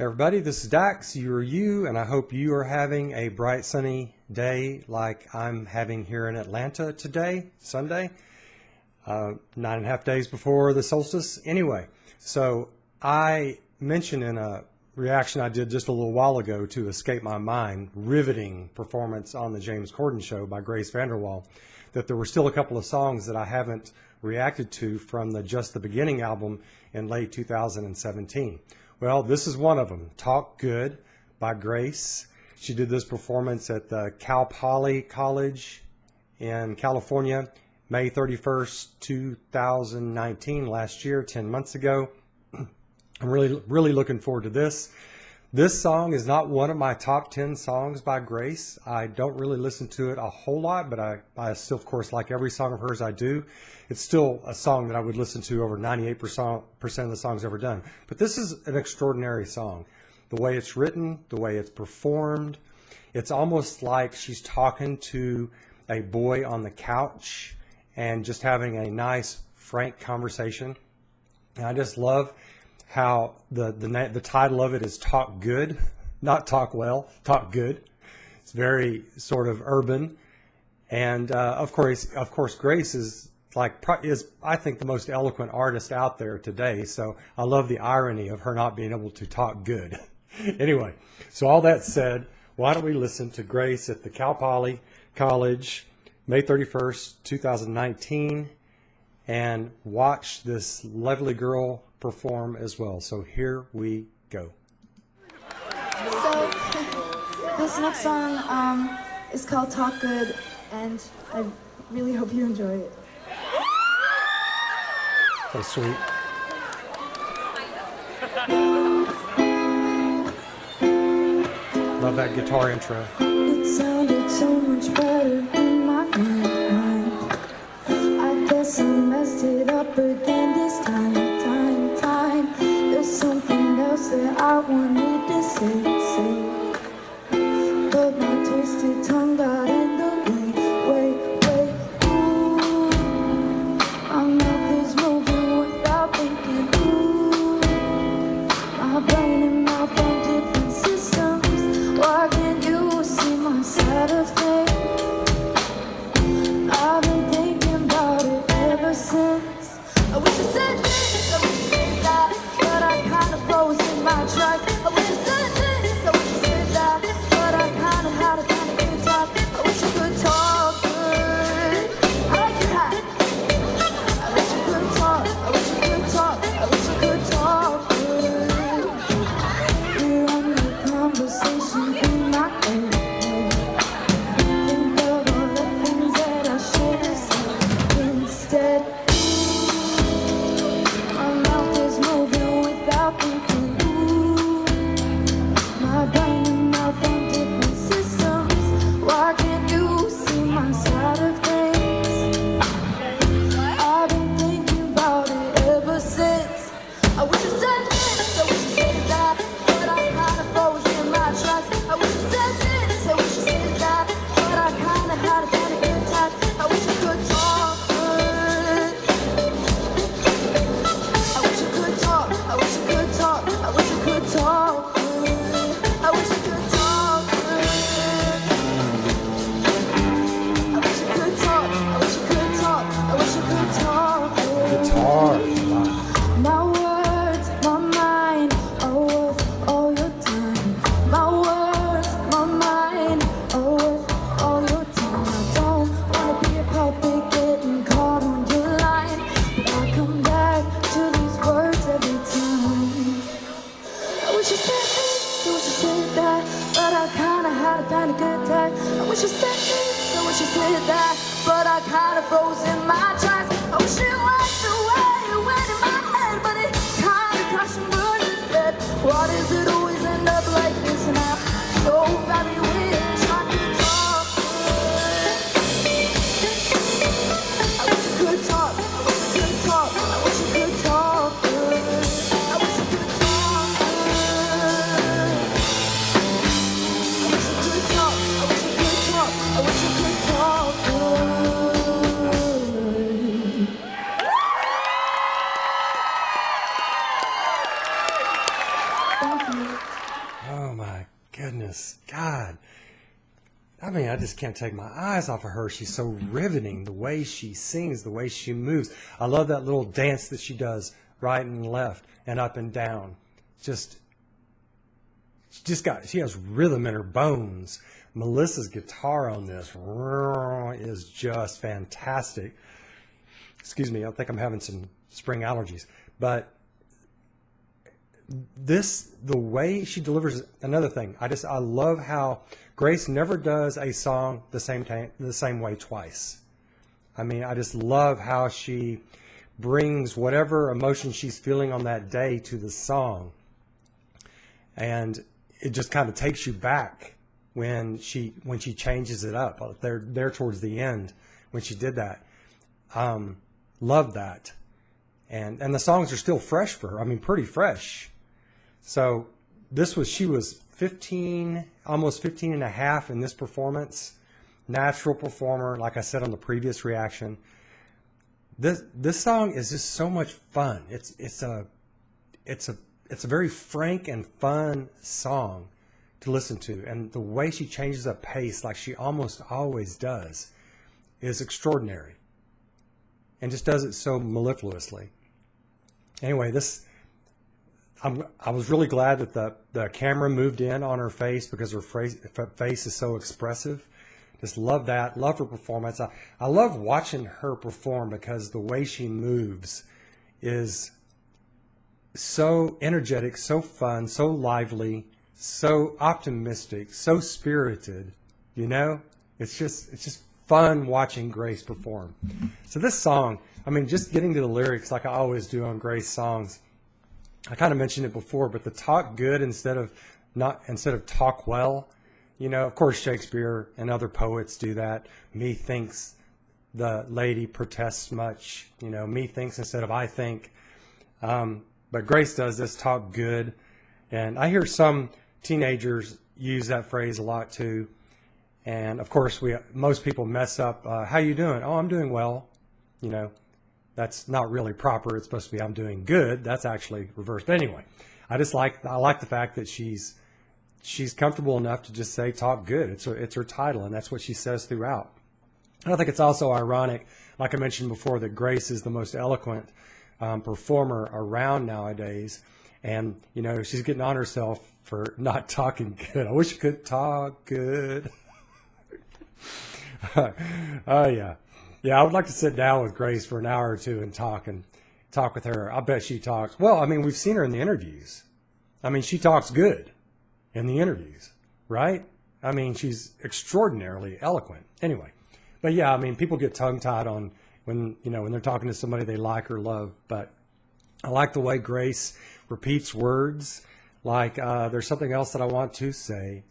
Everybody, this is Dax, you, and I hope you are having a bright sunny day like I'm having here in Atlanta today, Sunday, 9.5 days before the solstice. Anyway, so I mentioned in a reaction I did just a little while ago to Escape My Mind, riveting performance on the James Corden Show by Grace Vanderwaal, that there were still a couple of songs that I haven't reacted to from the Just the Beginning album in late 2017. Well, this is one of them, Talk Good by Grace. She did this performance at the Cal Poly College in California, May 31st, 2019, last year, 10 months ago. I'm really looking forward to this. This song is not one of my top 10 songs by Grace. I don't really listen to it a whole lot, but I still, of course, like every song of hers I do. It's still a song that I would listen to over 98% of the songs ever done. But this is an extraordinary song. The way it's written, the way it's performed, it's almost like she's talking to a boy on the couch and just having a nice, frank conversation. And I just love how the title of it is Talk Good, not Talk Well, Talk Good. It's very sort of urban, and of course, Grace is I think the most eloquent artist out there today. So I love the irony of her not being able to talk good. Anyway, so all that said, why don't we listen to Grace at the Cal Poly College, May 31st, 2019, and watch this lovely girl perform as well. So here we go. So this next song is called Talk Good, and I really hope you enjoy it. So sweet. Love that guitar intro. It sounded so much better in my mind. I guess I messed it up again this time. There's something else that I wanted to say, but my twisted tongue got in the way. Ooh, my mouth is moving without thinking. Ooh, my brain and mouth on different systems. Why can't you see my side of things? I've been thinking about it ever since. I wish I said this, I wish I said that, but I kinda froze in my tracks. I wish I said this, I wish I said that, but I kinda had a good talk. I wish I could talk good. I like your hat. I wish I could talk. I wish I could talk. I wish I could talk good. We're on the conversation in my head. Think of all the things that I should have said instead. My mouth is moving without thinking. Ooh, my brain and mouth on different systems. Why can't you see my side of things? I've been thinking about it ever since. I wish I said this, I wish I said that, but I kinda froze in my tracks. I wish I said this, I wish I said that, but I kinda had a good time. I wish I could talk good. I wish I could talk, I wish I could talk, I wish I could talk good. I wish I could talk good. I wish I could talk, I wish I could talk, I wish I could talk good. Guitar. Wow. My words, my mind are worth all your time. My words, my mind are worth all your time. I don't wanna be a puppet getting caught on your line, but I come back to these words every time. I wish I said this, I wish I said that, but I kinda had a good day. I wish I said this, I wish I said that, but I kinda froze in my tracks. I wish it went away, it went in my head, but it kinda crashed and burned instead. Why does it always end up like this? And I'm so very wish I could talk good. I wish I could talk, I wish I could talk, I wish I could talk good. I wish I could talk good. I wish I could talk, I wish I could talk, I wish I could talk good. Thank Oh my goodness, God. I mean, I just can't take my eyes off of her. She's so riveting, the way she sings, the way she moves. I love that little dance that she does, right and left and up and down. She has rhythm in her bones. Melissa's guitar on this is just fantastic. Excuse me, I think I'm having some spring allergies. But the way she delivers, another thing, I love how Grace never does a song the same way twice. I mean, I just love how she brings whatever emotion she's feeling on that day to the song. And it just kind of takes you back when she changes it up there towards the end when she did that. Love that. And the songs are still fresh for her. I mean, pretty fresh. So she was 15, almost 15 and a half in this performance. Natural performer, like I said on the previous reaction. This song is just so much fun. It's a very frank and fun song to listen to, and the way she changes up pace, like she almost always does, is extraordinary, and just does it so mellifluously. Anyway, I was really glad that the camera moved in on her face, because her face is so expressive. Just love that. Love her performance. I love watching her perform, because the way she moves is so energetic, so fun, so lively, so optimistic, so spirited. You know, it's just fun watching Grace perform. So this song, I mean, just getting to the lyrics like I always do on Grace songs. I kind of mentioned it before, but the talk good instead of talk well. You know, of course, Shakespeare and other poets do that. Methinks the lady protests much. You know, methinks instead of I think. But Grace does this talk good. And I hear some teenagers use that phrase a lot too. And of course, most people mess up. How you doing? Oh, I'm doing well. You know, that's not really proper. It's supposed to be I'm doing good. That's actually reversed. But anyway, I like the fact that she's comfortable enough to just say talk good. It's her title, and that's what she says throughout. And I think it's also ironic, like I mentioned before, that Grace is the most eloquent performer around nowadays. And, you know, she's getting on herself for not talking good. I wish I could talk good. Oh, yeah. Yeah, I would like to sit down with Grace for an hour or two and talk with her. I bet she talks. Well, I mean, we've seen her in the interviews. I mean, she talks good in the interviews, right? I mean, she's extraordinarily eloquent. Anyway, but yeah, I mean, people get tongue-tied on when they're talking to somebody they like or love. But I like the way Grace repeats words. Like, there's something else that I want to say,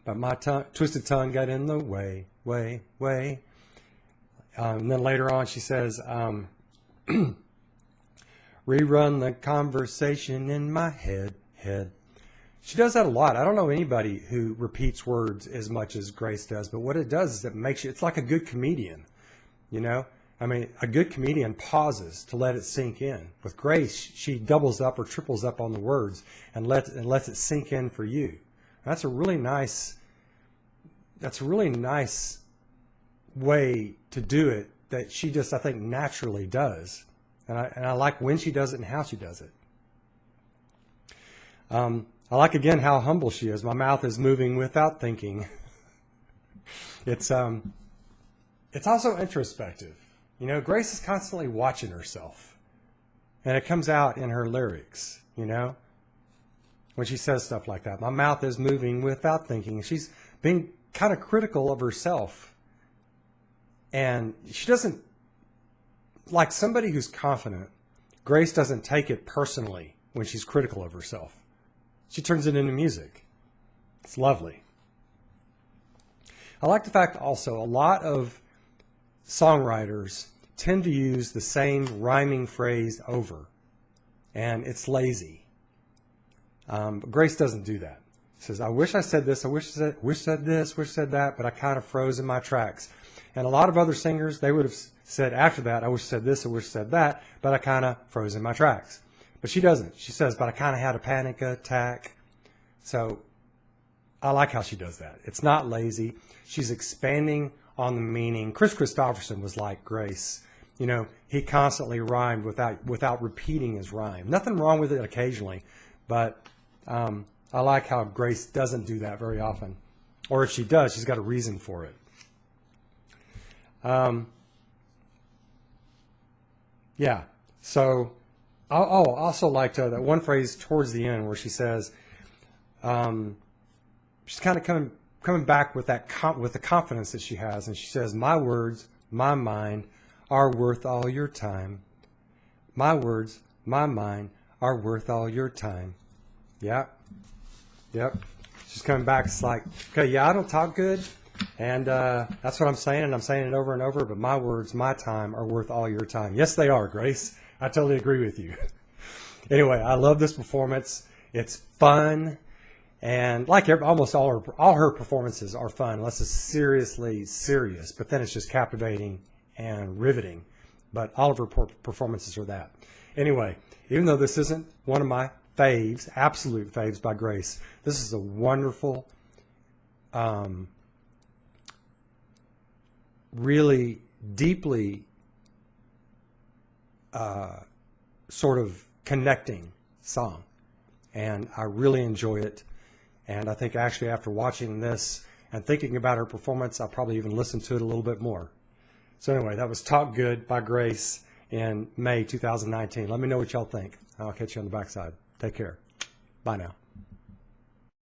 but my twisted tongue got in the way. And then later on, she says, rerun the conversation in my head. She does that a lot. I don't know anybody who repeats words as much as Grace does, but what it does is it makes it's like a good comedian, you know? I mean, a good comedian pauses to let it sink in. With Grace, she doubles up or triples up on the words and lets it sink in for you. That's a really nice way to do it that she just, I think, naturally does. And I like when she does it and how she does it. I like, again, how humble she is. My mouth is moving without thinking. It's also introspective. You know, Grace is constantly watching herself. And it comes out in her lyrics, you know, when she says stuff like that. My mouth is moving without thinking. She's being kind of critical of herself. And she doesn't, like somebody who's confident, Grace doesn't take it personally when she's critical of herself. She turns it into music. It's lovely. I like the fact also a lot of songwriters tend to use the same rhyming phrase over, and it's lazy. But Grace doesn't do that. She says, I wish I said this, I wish I said this, wish I said that, but I kind of froze in my tracks. And a lot of other singers, they would have said after that, I wish I said this, I wish I said that, but I kind of froze in my tracks. But she doesn't. She says, but I kind of had a panic attack. So I like how she does that. It's not lazy. She's expanding on the meaning. Chris Christopherson was like Grace. You know, he constantly rhymed without repeating his rhyme. Nothing wrong with it occasionally, but I like how Grace doesn't do that very often. Or if she does, she's got a reason for it. Yeah, so I also liked that one phrase towards the end where she says, she's kind of coming back with with the confidence that she has, and she says, "My words, my mind, are worth all your time. My words, my mind, are worth all your time." Yep. She's coming back. It's like, okay, yeah, I don't talk good, and that's what I'm saying, and I'm saying it over and over, but my words, my time, are worth all your time. Yes, they are, Grace. I totally agree with you. Anyway, I love this performance. It's fun, and like almost all her performances are fun, unless it's seriously serious, but then it's just captivating and riveting. But all of her performances are that. Anyway, even though this isn't one of my faves, absolute faves by Grace, this is a wonderful, really deeply sort of connecting song. And I really enjoy it. And I think actually after watching this and thinking about her performance, I'll probably even listen to it a little bit more. So anyway, that was Talk Good by Grace in May 2019. Let me know what y'all think. I'll catch you on the backside. Take care. Bye now.